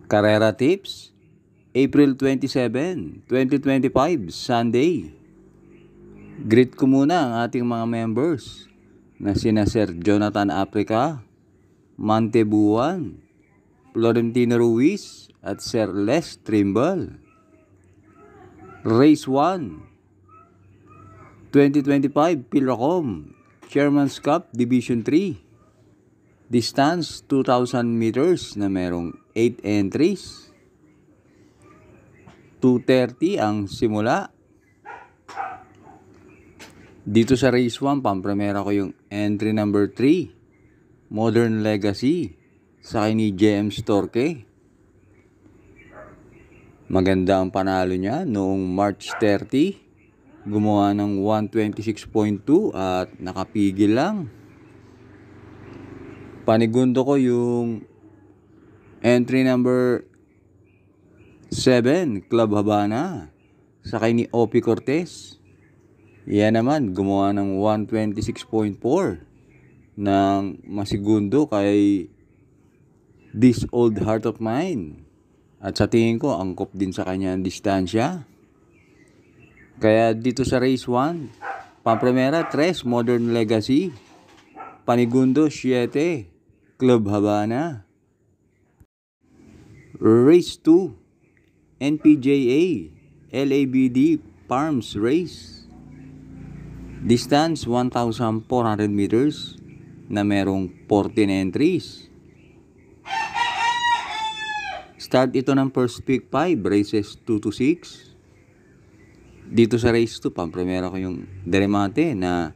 Carrera Tips, April 27, 2025, Sunday. Greet ko muna ang ating mga members na sina Sir Jonathan Africa, Mantebuan, Florentino Ruiz at Sir Les Trimble. Race 1, 2025 Pilracom, Chairman's Cup Division 3. Distance 2,000 meters na merong 8 entries. 2:30 ang simula. Dito sa race 1, pampremera ko yung entry number 3, Modern Legacy, sa ni JM Storke. Maganda ang panalo niya noong March 30. Gumawa ng 126.2 at nakapigil lang. Panigundo ko yung entry number 7, Club Habana, sa ni Opi Cortez. Yan naman, gumawa ng 126.4 ng masigundo kay This Old Heart of Mine. At sa tingin ko, angkop din sa kanya ang distansya. Kaya dito sa race 1, pampremera 3, Modern Legacy. Panigundo 7, Club Habana. Race 2, NPJA LABD Farms Race. Distance 1,400 meters na merong 14 entries. Start ito ng first pick 5, races 2 to 6. Dito sa race 2, pampremera ko yung Deremate na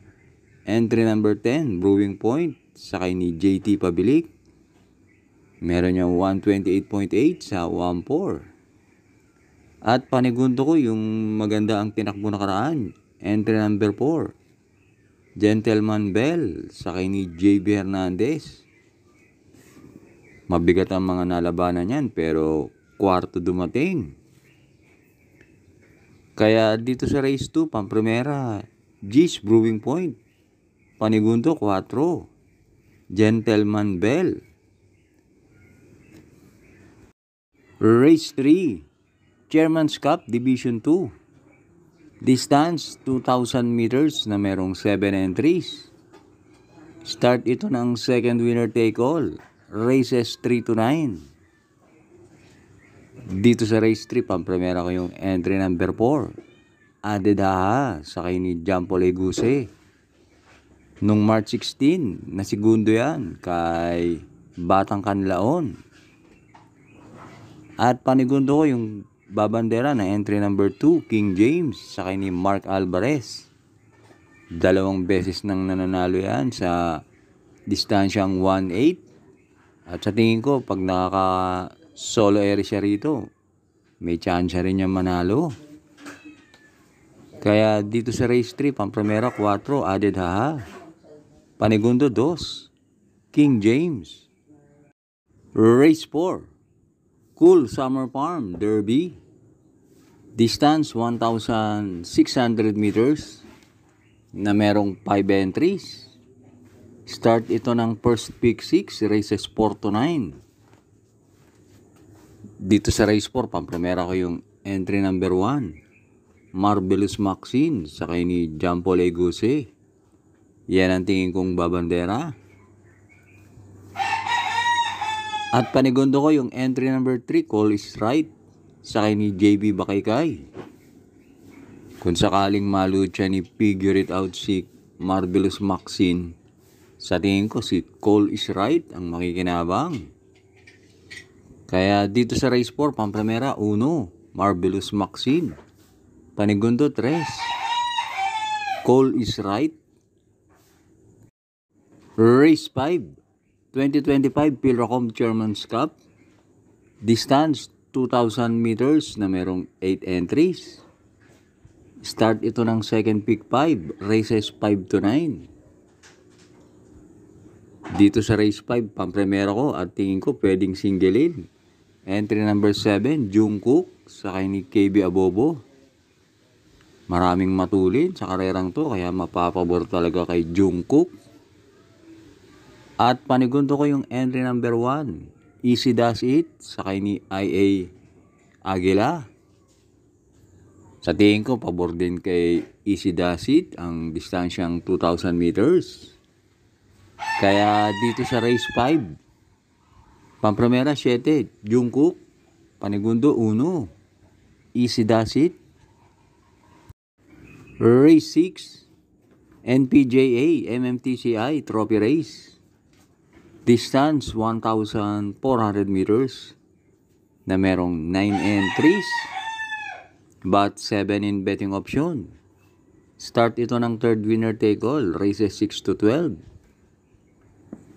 entry number 10, Brewing Point, sakay ni JT Pabilik. Meron niya 128.8 sa 1.4. At panigundo ko yung maganda ang tinakbo nakaraan, entry number 4, Gentleman Bell, sakay ni JB Hernandez. Mabigat ang mga nalabanan niyan pero kwarto dumating. Kaya dito sa race 2, pampremera, G's Brewing Point. Panigundo 4, Gentleman Bell. Race 3, Chairman's Cup Division 2. Distance 2,000 meters na merong 7 entries. Start ito ng second winner take all, races 3 to 9. Dito sa race 3, pampremera ko yung entry number 4, Adedaha, sakay ni Jampo Leguse. Nung March 16, nasigundo yan kay Batang Kanlaon. At panigundo ko yung babandera na entry number 2, King James, sakay ni Mark Alvarez. 2 beses nang nananalo yan sa distansyang 1.8. At sa tingin ko, pag nakaka-solo area siya rito, may chance rin niya manalo. Kaya dito sa race 3, pampremera 4, Adedaha. Panigundo 2, King James. Race 4, Cool Summer Farm Derby. Distance 1,600 meters na merong 5 entries. Start ito ng first pick 6, races 4 to 9. Dito sa race 4, pampremera ko yung entry number 1, Marvelous Maxine, sakay ni Jampo Leguse. Yan ang tingin kong babandera. At panigundo ko yung entry number 3, Call is Right, sakay ni JB Bakaykay. Kung sakaling malucha ni Figure It Out si Marvelous Maxine, sa tingin ko si Call is Right ang makikinabang. Kaya dito sa race 4, pampremera 1, Marvelous Maxine. Panigundo 3, Call is Right. Race 5, 2025 Pilracom Chairman's Cup. Distance 2,000 meters na merong 8 entries. Start ito ng second pick 5, races 5 to 9. Dito sa race 5, pampremera ko at tingin ko pwedeng singlein. Entry number 7, Jungkook, sakay ni KB Abobo. Maraming matulin sa karerang to, kaya mapapabor talaga kay Jungkook. At panigundo ko yung entry number 1, Easy Does It, sakay ni IA Aguila. Sa tingin ko, pabor din kay Easy Does It ang distansyang 2,000 meters. Kaya dito sa race 5, Pampremera 7, Jungkook, Panigundo 1, Easy Does It. Race 6, NPJA MMTCI Trophy Race. Distance 1,400 meters na merong 9 entries but 7 in betting option. Start ito ng third winner take all, races 6 to 12.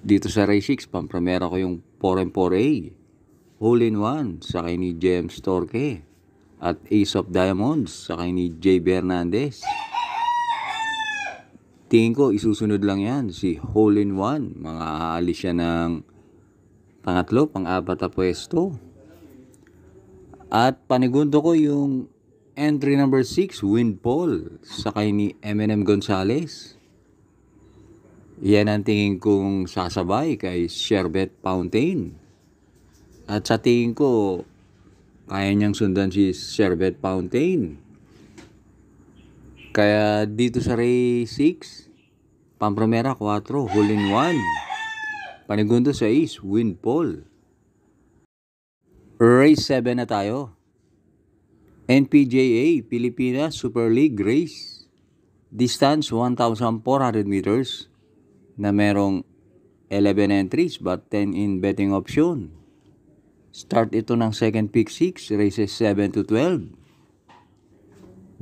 Dito sa race 6, Pampremera ko yung 4M4A, Hole in One, sakay ni James Torque, at Ace of Diamonds, sakay ni JB Hernandez. Tingin ko, isusunod lang yan, si Hole in One. Mga aalis siya ng pangatlo, pang-apat na pwesto. At panigundo ko yung entry number 6, Windfall, sakay ni Eminem Gonzalez. Yan ang tingin kong sasabay kay Sherbet Fountain. At sa tingin ko, kaya niyang sundan si Sherbet Fountain. Kaya dito sa race 6, Pampremera 4, Hole in One. Panigundo sa Ace, Windfall. Race 7 na tayo. NPJA Pilipinas Super League Race. Distance 1,400 meters na merong 11 entries but 10 in betting option. Start ito ng second pick 6, races 7 to 12.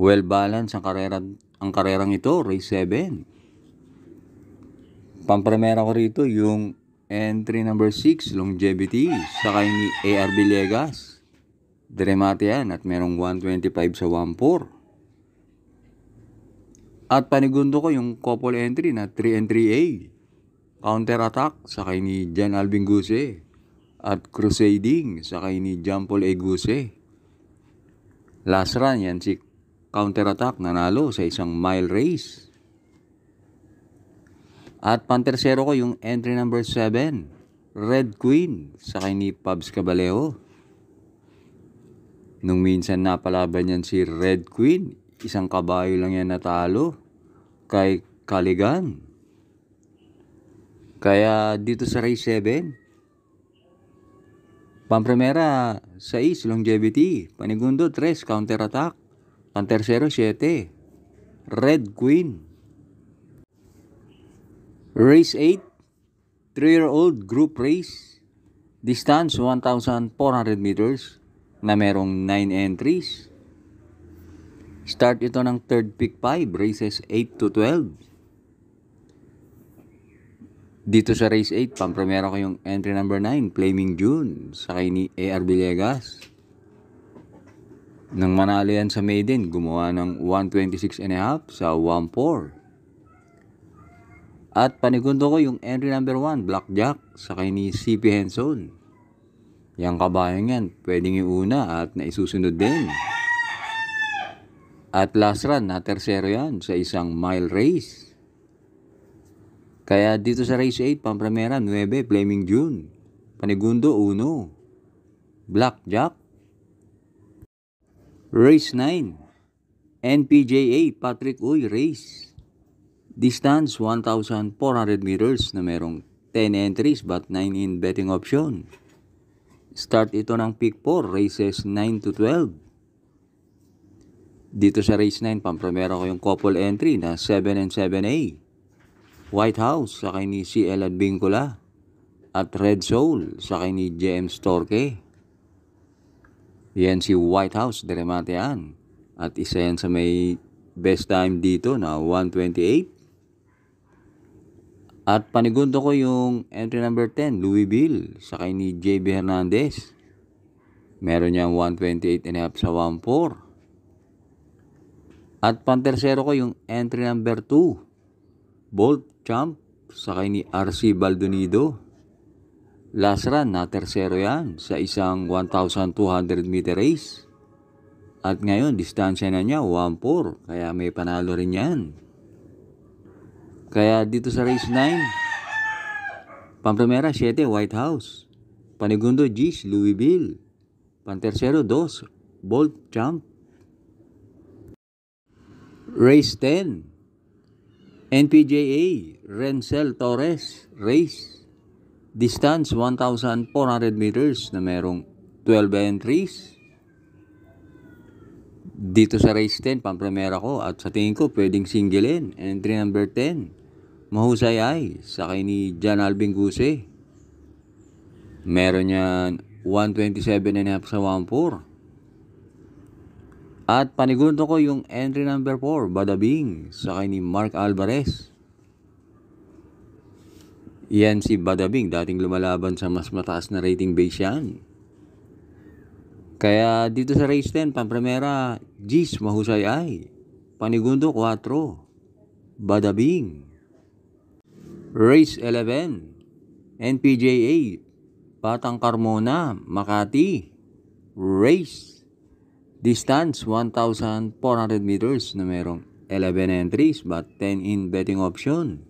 Well balanced ang karerang ito, race 7. Pampremera ko rito yung entry number 6, Longevity, sakay ni AR Villegas. Dremate yan at merong 125 sa 1-4. At panigundo ko yung couple entry na 3 and 3A. Counter Attack, sakay ni Jan Alvin Guse. At Crusading, sakay ni John Paul A. Guse. Last run, yan si Counter Attack, nanalo sa isang mile race. At pantersero ko yung entry number 7, Red Queen, sakay ni Pabs Cabalejo. Nung minsan napalaban yan si Red Queen, isang kabayo lang yan natalo kay Caligan. Kaya dito sa race 7, Pampremera 6, Longevity. Panigundo 3, Counter Attack. Pantersero 7, Red Queen. Race 8, 3-year-old group race. Distance 1,400 meters na merong 9 entries. Start ito ng third pick 5, races 8 to 12. Dito sa race 8, Pampremera ko yung entry number 9, Flaming June, sakay ni AR Villegas. Nang manalo yan sa maiden, gumawa ng 126.5 sa 1-4. At panigundo ko yung entry number 1, Blackjack, sakay ni CP Henson. Yang kabayan yan, pwedeng iuna at naisusunod din. At last run, na tersero yan sa isang mile race. Kaya dito sa race 8, Pampremera 9, Flaming June. Panigundo 1, Blackjack. Race 9, NPJA Patrick Uy Race. Distance 1,400 meters na merong 10 entries but 9 in betting option. Start ito ng pick 4, races 9 to 12. Dito sa race 9, Pampremera ko yung couple entry na 7 and 7A. White House, sakay ni CL Advincula. At Red Soul, sakay ni James Torque. Yan si White House, Dremate yan. At isa yan sa may best time dito na 128. At panigundo ko yung entry number 10, Louisville, sakay ni JB Hernandez. Meron niyang 128.5 sa 1-4. At pantersero ko yung entry number 2, Bolt Champ, sakay ni RC Baldonido. Last run, na tersero yan sa isang 1,200 meter race. At ngayon, distansya na niya, 1-4. Kaya may panalo rin yan. Kaya dito sa race 9, Pampremera 7, White House. Panigundo, G's, Louisville. Pantersero, 2, Bolt Champ. Race 10, NPJA, Renzel Torres Race. Distance 1,400 meters na merong 12 entries. Dito sa race 10, pampremera ko at sa tingin ko pwedeng singlein. Entry number 10, Mahusay Ay, sakay ni John Alvin Guse. Meron yan 127.5 sa 1-4. At panigundo ko yung entry number 4, Badabing, sakay ni Mark Alvarez. Yan si Badabing, dating lumalaban sa mas mataas na rating base yan. Kaya dito sa race 10, pampremera, G's, Mahusay Ay. Panigundo 4, Badabing. Race 11, NPJA, Batang Carmona, Makati. Race. Distance 1,400 meters na merong 11 entries but 10 in betting option.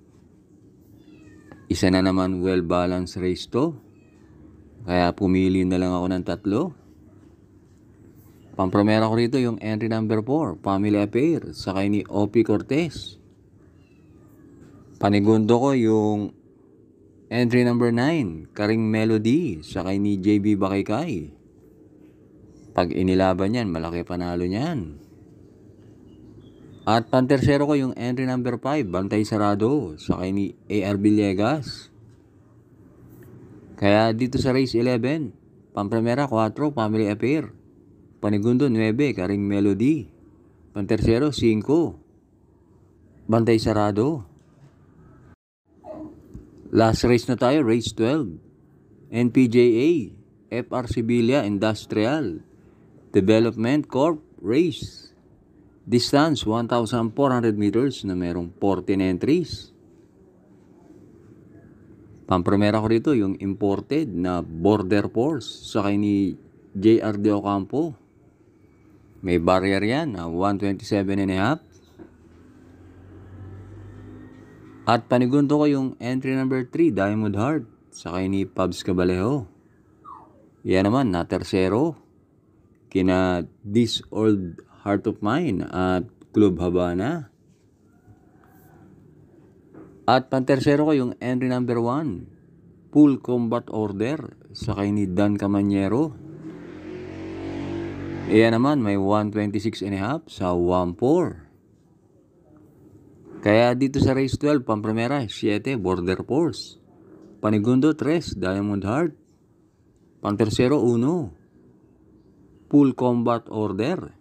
Isa na naman well-balanced race to. Kaya pumili na lang ako ng 3. Pampremera ko rito yung entry number 4, Family Affair, sakay ni Opie Cortez. Panigundo ko yung entry number 9, Karing Melody, sakay ni JB Bakikay. Pag inilaban yan, malaki panalo niyan. At pantersero ko yung entry number 5, Bantay Sarado, sakay ni AR Villegas. Kaya dito sa race 11, pampremera 4, Family Affair. Panigundo 9, Karing Melody. Pantersero 5, Bantay Sarado. Last race na tayo, race 12. NPJA, FR Sibilia Industrial Development Corp Race. Distance 1,400 meters na merong 14 entries. Pampremera ko rito yung imported na Border Force sakay ni JR De Ocampo. May barrier yan na 127.5. At panigundo ko yung entry number 3, Diamond Heart, sakay ni Pabs Cabalejo. Yan naman, na tersero, kina This Old Heart of Mine at Club Habana. At pantersero ko yung entry number 1, Full Combat Order, sakay ni Dan Camanyero. Yan naman, may 126.5 sa 1-4. Kaya dito sa race 12, pampremera 7, Border Force. Panigundo 3, Diamond Heart. Pantersero 1, Full Combat Order.